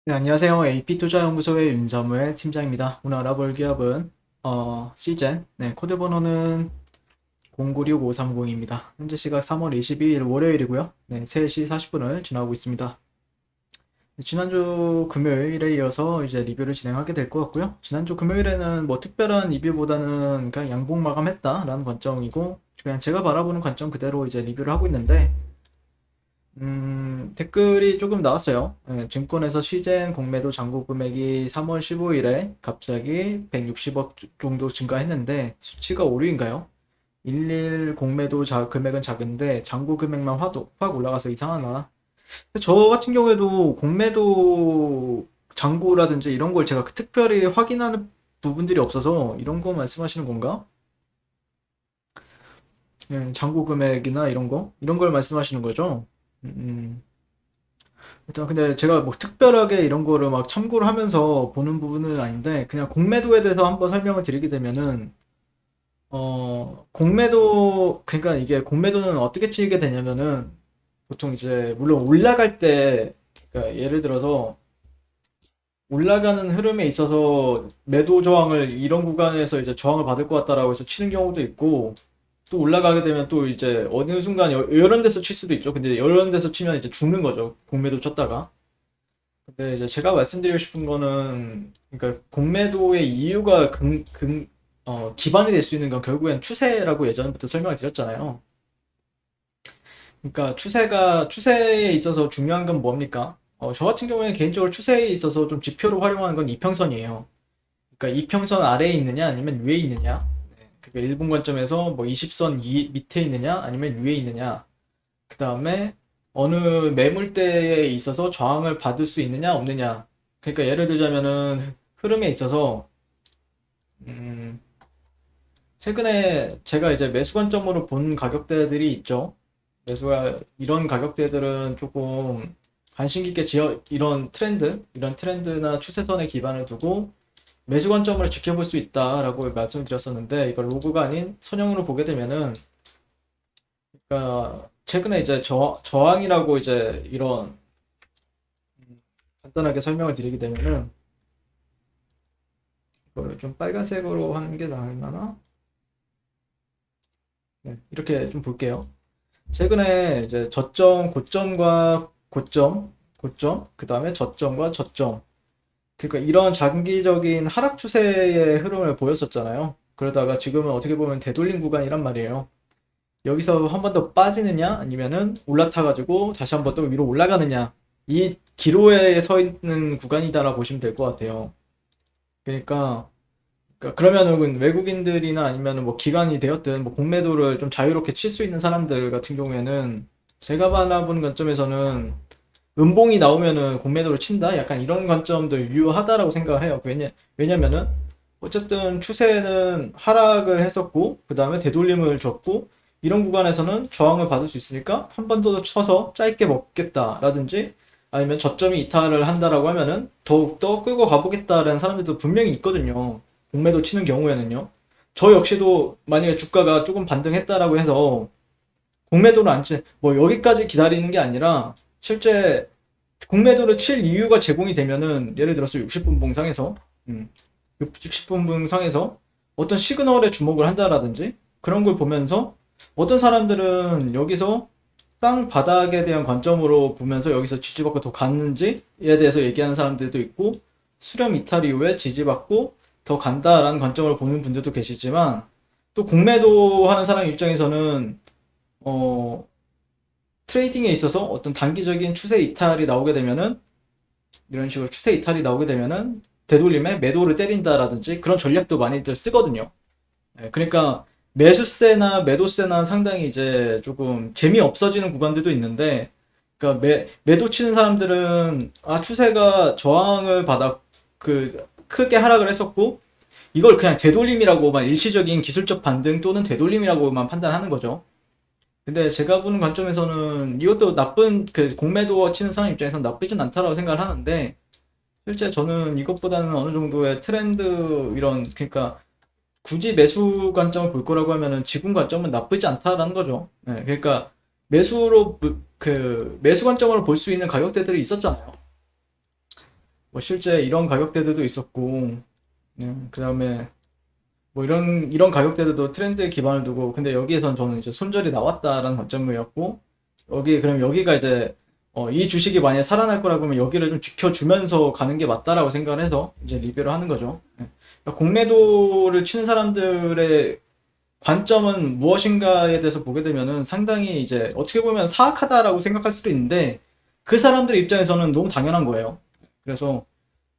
네, 안녕하세요. AP투자연구소의 윤사무엘 팀장입니다. 오늘 알아볼 기업은 시젠, 네, 코드 번호는 096530입니다. 현재 시각 3월 22일 월요일이고요. 네, 3시 40분을 지나고 있습니다. 네, 지난주 금요일에 이어서 이제 리뷰를 진행하게 될 것 같고요. 지난주 금요일에는 뭐 특별한 리뷰보다는 그냥 양봉 마감했다라는 관점이고, 그냥 제가 바라보는 관점 그대로 이제 리뷰를 하고 있는데, 댓글이 조금 나왔어요. 예, 증권에서 시젠 공매도 잔고 금액이 3월 15일에 갑자기 160억 정도 증가했는데 수치가 오류인가요? 일일 공매도 금액은 작은데 잔고 금액만 확 올라가서 이상하나? 저 같은 경우에도 공매도 잔고라든지 이런 걸 제가 특별히 확인하는 부분들이 없어서 이런 거 말씀하시는 건가? 예, 잔고 금액이나 이런 걸 말씀하시는 거죠? 음. 일단 근데 제가 뭐 특별하게 이런 거를 막 참고를 하면서 보는 부분은 아닌데 그냥 공매도에 대해서 한번 설명을 드리게 되면은 공매도 그러니까 이게 공매도는 어떻게 치게 되냐면은 보통 이제 물론 올라갈 때 그러니까 예를 들어서 올라가는 흐름에 있어서 매도 저항을 이런 구간에서 이제 저항을 받을 것 같다라고 해서 치는 경우도 있고 또 올라가게 되면 또 이제 어느 순간 이런 데서 칠 수도 있죠. 근데 이런 데서 치면 이제 죽는 거죠. 공매도 쳤다가. 근데 이제 제가 말씀드리고 싶은 거는, 그러니까 공매도의 이유가 기반이 될 수 있는 건 결국엔 추세라고 예전부터 설명을 드렸잖아요. 그러니까 추세에 있어서 중요한 건 뭡니까? 저 같은 경우에는 개인적으로 추세에 있어서 좀 지표로 활용하는 건 이평선이에요. 그러니까 이평선 아래에 있느냐 아니면 위에 있느냐. 그러니까 일본 관점에서 뭐 20선 밑에 있느냐 아니면 위에 있느냐. 그 다음에 어느 매물대에 있어서 저항을 받을 수 있느냐 없느냐. 그러니까 예를 들자면은 흐름에 있어서 음, 최근에 제가 이제 매수 관점으로 본 가격대들이 있죠. 매수가 이런 가격대들은 조금 관심 깊게 이런 트렌드나 추세선에 기반을 두고 매수 관점으로 지켜볼 수 있다라고 말씀을 드렸었는데 이걸 로그가 아닌 선형으로 보게 되면은 그러니까 최근에 이제 저항이라고 이제 이런 간단하게 설명을 드리게 되면은 이거를 좀 빨간색으로 하는 게 나을라나? 네, 이렇게 좀 볼게요. 최근에 이제 저점, 고점과 고점, 그 다음에 저점과 저점. 그러니까 이런 장기적인 하락 추세의 흐름을 보였었잖아요. 그러다가 지금은 어떻게 보면 되돌림 구간이란 말이에요. 여기서 한 번 더 빠지느냐, 아니면은 올라타가지고 다시 한 번 또 위로 올라가느냐. 이 기로에 서 있는 구간이다라고 보시면 될 것 같아요. 그러니까 그러면은 외국인들이나 아니면은 뭐 기관이 되었든 뭐 공매도를 좀 자유롭게 칠 수 있는 사람들 같은 경우에는 제가 바라보는 관점에서는 음봉이 나오면은 공매도를 친다? 약간 이런 관점도 유효하다라고 생각을 해요. 왜냐면은 어쨌든 추세는 하락을 했었고 그 다음에 되돌림을 줬고 이런 구간에서는 저항을 받을 수 있으니까 한 번 더 쳐서 짧게 먹겠다라든지 아니면 저점이 이탈을 한다라고 하면은 더욱더 끌고 가보겠다라는 사람들도 분명히 있거든요. 공매도 치는 경우에는요. 저 역시도 만약에 주가가 조금 반등했다라고 해서 공매도를 뭐 여기까지 기다리는 게 아니라 실제 공매도를 칠 이유가 제공이 되면은 예를 들어서 60분 봉상에서 60분 봉상에서 어떤 시그널에 주목을 한다라든지 그런 걸 보면서 어떤 사람들은 여기서 쌍바닥에 대한 관점으로 보면서 여기서 지지받고 더 갔는지에 대해서 얘기하는 사람들도 있고 수렴 이탈 이후에 지지받고 더 간다라는 관점으로 보는 분들도 계시지만 또 공매도 하는 사람 입장에서는 어, 트레이딩에 있어서 어떤 단기적인 추세 이탈이 나오게 되면은 이런 식으로 추세 이탈이 나오게 되면은 되돌림에 매도를 때린다라든지 그런 전략도 많이들 쓰거든요. 그러니까 매수세나 매도세나 상당히 이제 조금 재미 없어지는 구간들도 있는데, 그러니까 매도 치는 사람들은 추세가 저항을 받아 크게 하락을 했었고 이걸 그냥 되돌림이라고만 일시적인 기술적 반등 또는 되돌림이라고만 판단하는 거죠. 근데 제가 보는 관점에서는 이것도 공매도 치는 사람 입장에서는 나쁘진 않다라고 생각을 하는데 실제 저는 이것보다는 어느 정도의 트렌드 그러니까 굳이 매수 관점을 볼 거라고 하면은 지금 관점은 나쁘지 않다라는 거죠. 네, 그러니까 매수 관점으로 볼 수 있는 가격대들이 있었잖아요. 뭐 실제 이런 가격대들도 있었고, 그 다음에 뭐 이런 가격대들도 트렌드에 기반을 두고, 근데 여기에선 저는 이제 손절이 나왔다라는 관점이었고, 그럼 여기가 이제 이 주식이 만약에 살아날 거라고 하면 여기를 좀 지켜주면서 가는 게 맞다라고 생각을 해서 이제 리뷰를 하는 거죠. 그러니까 공매도를 치는 사람들의 관점은 무엇인가에 대해서 보게 되면은 상당히 이제 어떻게 보면 사악하다라고 생각할 수도 있는데, 그 사람들 입장에서는 너무 당연한 거예요. 그래서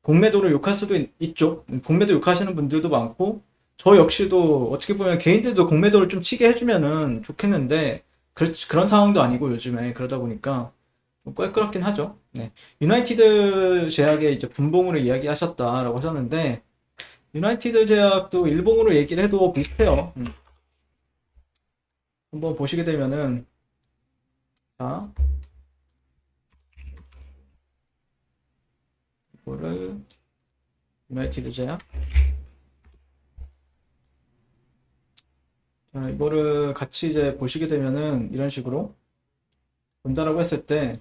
공매도를 욕할 수도 있죠. 공매도 욕하시는 분들도 많고, 저 역시도 어떻게 보면 개인들도 공매도를 좀 치게 해주면은 좋겠는데, 그런 상황도 아니고 요즘에 그러다 보니까 좀 껄끄럽긴 하죠. 네. 유나이티드 제약의 이제 분봉으로 이야기하셨다라고 하셨는데, 유나이티드 제약도 일봉으로 얘기를 해도 비슷해요. 한번 보시게 되면은, 자, 이거를 유나이티드 제약, 자, 이거를 같이 이제 보시게 되면은 이런 식으로 본다라고 했을 때,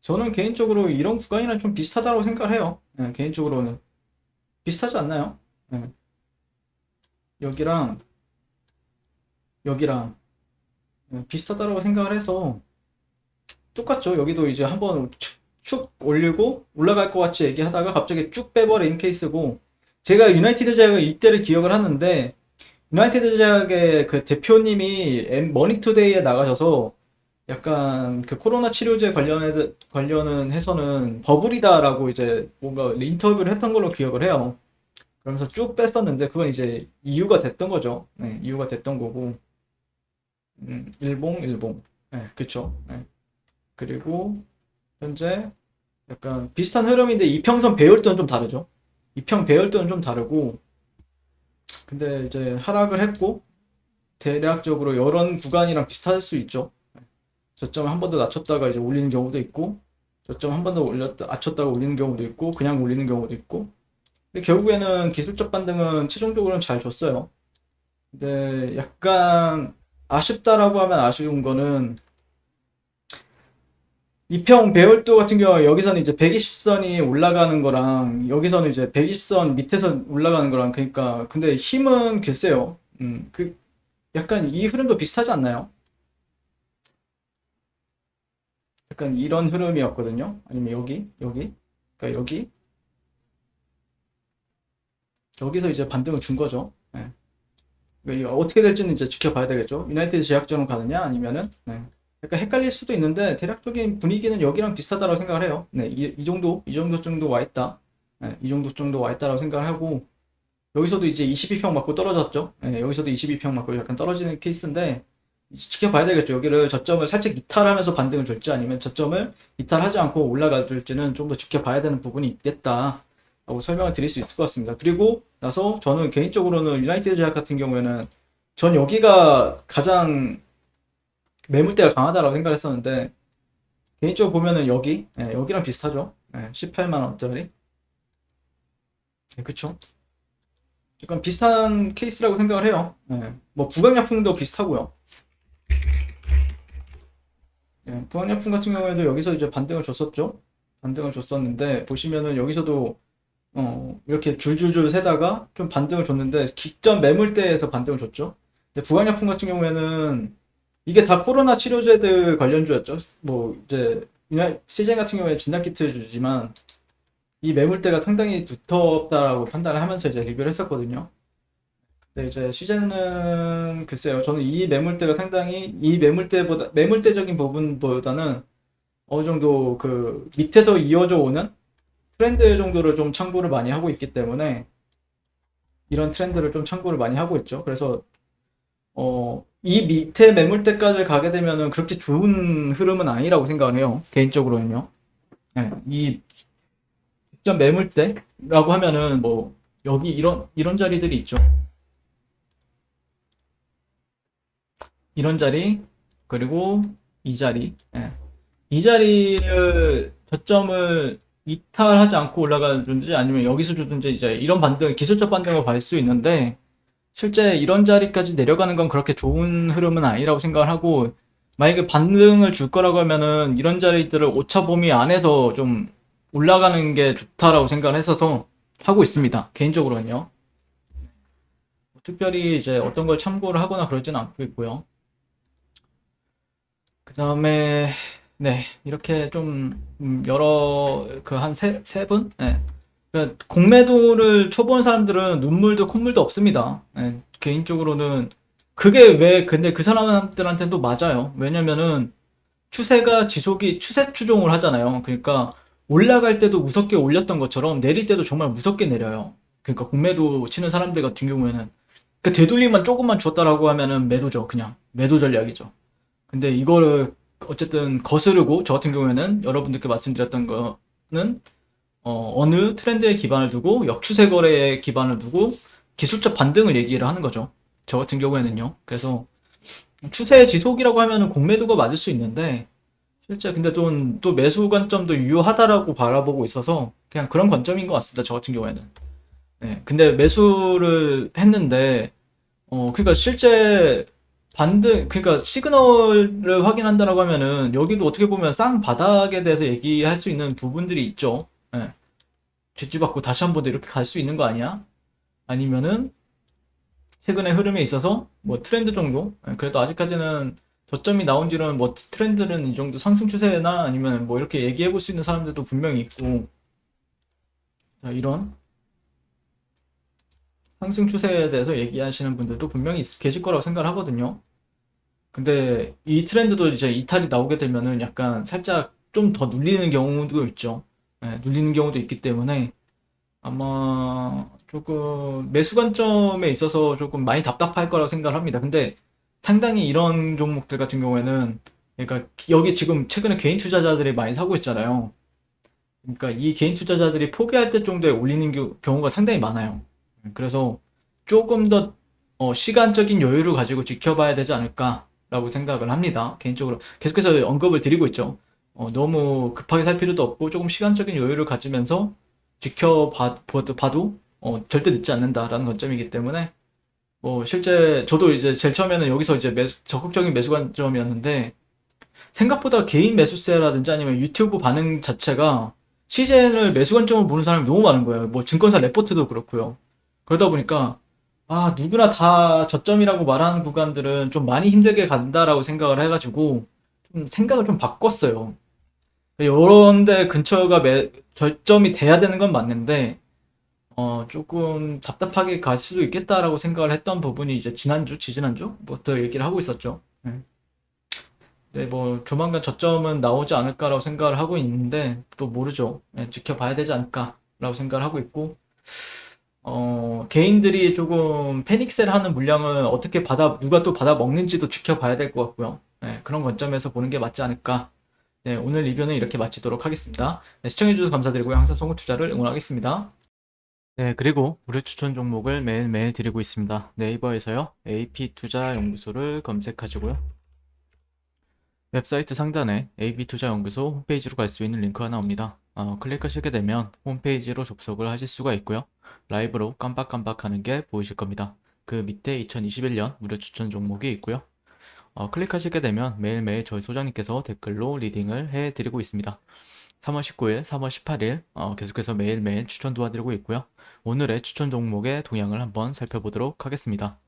저는 개인적으로 이런 구간이랑 좀 비슷하다고 생각을 해요. 개인적으로는 비슷하지 않나요? 예, 여기랑 여기랑 비슷하다고 생각을 해서 똑같죠. 여기도 이제 한번 축 올리고 올라갈 것 같이 얘기하다가 갑자기 쭉 빼버린 케이스고, 제가 유나이티드 제약의 이때를 기억을 하는데, 유나이티드 제약의 그 대표님이 머니투데이에 나가셔서 약간 그 코로나 치료제 관련은 해서는 버블이다라고 이제 뭔가 인터뷰를 했던 걸로 기억을 해요. 그러면서 쭉 뺐었는데 그건 이제 이유가 됐던 거죠. 네, 이유가 됐던 거고. 일봉. 네, 그쵸. 네. 그리고 현재 약간 비슷한 흐름인데 이평선 배열도는 좀 다르죠. 이평 배열도는 좀 다르고, 근데 이제 하락을 했고 대략적으로 이런 구간이랑 비슷할 수 있죠. 저점을 한 번 더 낮췄다가 이제 올리는 경우도 있고, 저점 한 번 더 낮췄다가 올리는 경우도 있고, 그냥 올리는 경우도 있고. 근데 결국에는 기술적 반등은 최종적으로는 잘 줬어요. 근데 약간 아쉽다라고 하면 아쉬운 거는, 이평 배열도 같은 경우 여기서는 이제 120선이 올라가는 거랑 여기서는 이제 120선 밑에서 올라가는 거랑, 그러니까 근데 힘은 글쎄요. 그 약간 이 흐름도 비슷하지 않나요? 약간 이런 흐름이었거든요. 아니면 여기, 그러니까 여기서 이제 반등을 준 거죠. 네. 그러니까 이거 어떻게 될지는 이제 지켜봐야 되겠죠. 유나이티드 제약전으로 가느냐 아니면은, 네. 약간 헷갈릴 수도 있는데 대략적인 분위기는 여기랑 비슷하다고 생각을 해요. 네, 이 정도 와 있다. 네, 이 정도 정도 와 있다라고 생각을 하고, 여기서도 이제 22평 맞고 떨어졌죠. 네, 여기서도 22평 맞고 약간 떨어지는 케이스인데 지켜봐야 되겠죠. 여기를 저점을 살짝 이탈하면서 반등을 줄지 아니면 저점을 이탈하지 않고 올라가 줄지는 좀 더 지켜봐야 되는 부분이 있겠다 라고 설명을 드릴 수 있을 것 같습니다. 그리고 나서 저는 개인적으로는 유나이티드 제약 같은 경우에는 전 여기가 가장 매물대가 강하다라고 생각을 했었는데, 개인적으로 보면은 여기랑 비슷하죠. 18만 원짜리. 네, 그쵸. 약간 비슷한 케이스라고 생각을 해요. 뭐 부강약품도 비슷하고요. 부강약품 같은 경우에도 여기서 이제 반등을 줬었죠. 반등을 줬었는데 보시면은 여기서도 이렇게 줄줄줄 세다가 좀 반등을 줬는데 직전 매물대에서 반등을 줬죠. 근데 부강약품 같은 경우에는 이게 다 코로나 치료제들 관련주였죠. 뭐 이제 시젠 같은 경우에 진단키트주지만 이 매물대가 상당히 두텁다라고 판단을 하면서 이제 리뷰를 했었거든요. 근데 이제 시즌은 글쎄요. 저는 이 매물대가 상당히 이 매물대적인 부분보다는 어느 정도 그 밑에서 이어져 오는 트렌드 정도를 좀 참고를 많이 하고 있기 때문에, 이런 트렌드를 좀 참고를 많이 하고 있죠. 그래서 이 밑에 매물대까지 가게 되면은 그렇게 좋은 흐름은 아니라고 생각을 해요. 개인적으로는요. 네, 이 직전 매물대라고 하면은 뭐 여기 이런 자리들이 있죠. 이런 자리, 그리고 이 자리. 이 자리를 저점을 이탈하지 않고 올라가든지 아니면 여기서 주든지 이제 이런 기술적 반등을 받을 수 있는데, 실제 이런 자리까지 내려가는 건 그렇게 좋은 흐름은 아니라고 생각을 하고, 만약에 반등을 줄 거라고 하면은 이런 자리들을 오차 범위 안에서 좀 올라가는 게 좋다라고 생각을 했어서 하고 있습니다. 개인적으로는요. 특별히 이제 어떤 걸 참고를 하거나 그러지는 않고 있고요. 그 다음에 네 이렇게 좀 여러 그 한 세 분? 네. 그러니까 공매도를 초보한 사람들은 눈물도 콧물도 없습니다. 네. 개인적으로는 그게 왜 근데 그 사람들한테는 또 맞아요. 왜냐면은 추세가 지속이 추세 추종을 하잖아요. 그러니까 올라갈 때도 무섭게 올렸던 것처럼 내릴 때도 정말 무섭게 내려요. 그러니까 공매도 치는 사람들 같은 경우에는 그 되돌림만 조금만 주었다라고 하면은 매도죠. 그냥 매도 전략이죠. 근데 이거를 어쨌든 거스르고 저 같은 경우에는 여러분들께 말씀드렸던 거는 어느 트렌드에 기반을 두고 역추세 거래에 기반을 두고 기술적 반등을 얘기를 하는 거죠. 저 같은 경우에는요. 그래서 추세 지속이라고 하면은 공매도가 맞을 수 있는데 실제 근데 또 매수 관점도 유효하다라고 바라보고 있어서 그냥 그런 관점인 것 같습니다. 저 같은 경우에는. 네. 근데 매수를 했는데 그러니까 실제 그러니까 시그널을 확인한다라고 하면은 여기도 어떻게 보면 쌍바닥에 대해서 얘기할 수 있는 부분들이 있죠. 예. 쥐지받고 다시 한 번 더 이렇게 갈 수 있는 거 아니야? 아니면은 최근의 흐름에 있어서 뭐 트렌드 정도? 예, 그래도 아직까지는 저점이 나온 지는 뭐 트렌드는 이 정도 상승 추세나 아니면 뭐 이렇게 얘기해 볼 수 있는 사람들도 분명히 있고 자, 이런 상승 추세에 대해서 얘기하시는 분들도 분명히 계실 거라고 생각을 하거든요. 근데 이 트렌드도 이제 이탈이 나오게 되면은 약간 살짝 좀 더 눌리는 경우도 있죠. 네, 눌리는 경우도 있기 때문에 아마 조금 매수 관점에 있어서 조금 많이 답답할 거라고 생각을 합니다. 근데 상당히 이런 종목들 같은 경우에는 그러니까 여기 지금 최근에 개인 투자자들이 많이 사고 있잖아요. 그러니까 이 개인 투자자들이 포기할 때 정도에 올리는 경우가 상당히 많아요. 그래서 조금 더 시간적인 여유를 가지고 지켜봐야 되지 않을까라고 생각을 합니다. 개인적으로 계속해서 언급을 드리고 있죠. 너무 급하게 살 필요도 없고 조금 시간적인 여유를 가지면서 지켜봐도 절대 늦지 않는다라는 관점이기 때문에 뭐 실제 저도 이제 제일 처음에는 여기서 이제 적극적인 매수 관점이었는데 생각보다 개인 매수세라든지 아니면 유튜브 반응 자체가 시젠을 매수 관점으로 보는 사람이 너무 많은 거예요. 뭐 증권사 레포트도 그렇고요. 그러다 보니까 아 누구나 다 저점이라고 말하는 구간들은 좀 많이 힘들게 간다라고 생각을 해가지고 좀 생각을 좀 바꿨어요. 요런데 근처가 저점이 돼야 되는 건 맞는데 조금 답답하게 갈 수도 있겠다라고 생각을 했던 부분이 이제 지지난주부터 얘기를 하고 있었죠. 네. 네, 뭐 조만간 저점은 나오지 않을까라고 생각을 하고 있는데 또 모르죠. 네, 지켜봐야 되지 않을까라고 생각을 하고 있고 개인들이 조금 패닉셀 하는 물량을 어떻게 누가 또 받아 먹는지도 지켜봐야 될 것 같고요. 네, 그런 관점에서 보는 게 맞지 않을까. 네, 오늘 리뷰는 이렇게 마치도록 하겠습니다. 네, 시청해주셔서 감사드리고요. 항상 송호 투자를 응원하겠습니다. 네, 그리고 무료 추천 종목을 매일매일 드리고 있습니다. 네이버에서요, AP투자연구소를 검색하시고요. 웹사이트 상단에 AP투자연구소 홈페이지로 갈 수 있는 링크가 나옵니다. 클릭하시게 되면 홈페이지로 접속을 하실 수가 있고요. 라이브로 깜빡깜빡하는 게 보이실 겁니다. 그 밑에 2021년 무료 추천 종목이 있고요. 클릭하시게 되면 매일매일 저희 소장님께서 댓글로 리딩을 해드리고 있습니다. 3월 19일, 3월 18일 계속해서 매일매일 추천 도와드리고 있고요. 오늘의 추천 종목의 동향을 한번 살펴보도록 하겠습니다.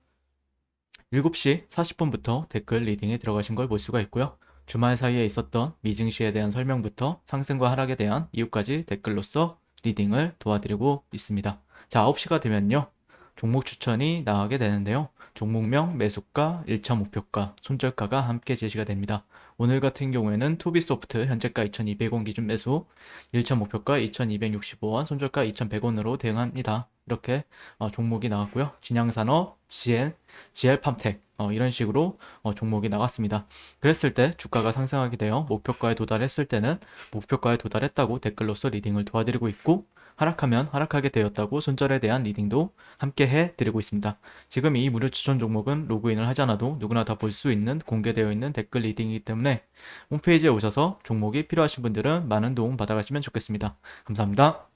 7시 40분부터 댓글 리딩에 들어가신 걸 볼 수가 있고요. 주말 사이에 있었던 미증시에 대한 설명부터 상승과 하락에 대한 이유까지 댓글로서 리딩을 도와드리고 있습니다. 자, 9시가 되면요. 종목 추천이 나가게 되는데요. 종목명, 매수가, 1차 목표가, 손절가가 함께 제시가 됩니다. 오늘 같은 경우에는 투비소프트 현재가 2200원 기준 매수, 1차 목표가 2265원, 손절가 2100원으로 대응합니다. 이렇게 종목이 나왔고요. 진양산업, GL팜텍 이런 식으로 종목이 나갔습니다. 그랬을 때 주가가 상승하게 되어 목표가에 도달했을 때는 목표가에 도달했다고 댓글로서 리딩을 도와드리고 있고 하락하면 하락하게 되었다고 손절에 대한 리딩도 함께 해드리고 있습니다. 지금 이 무료 추천 종목은 로그인을 하지 않아도 누구나 다 볼 수 있는 공개되어 있는 댓글 리딩이기 때문에 홈페이지에 오셔서 종목이 필요하신 분들은 많은 도움 받아가시면 좋겠습니다. 감사합니다.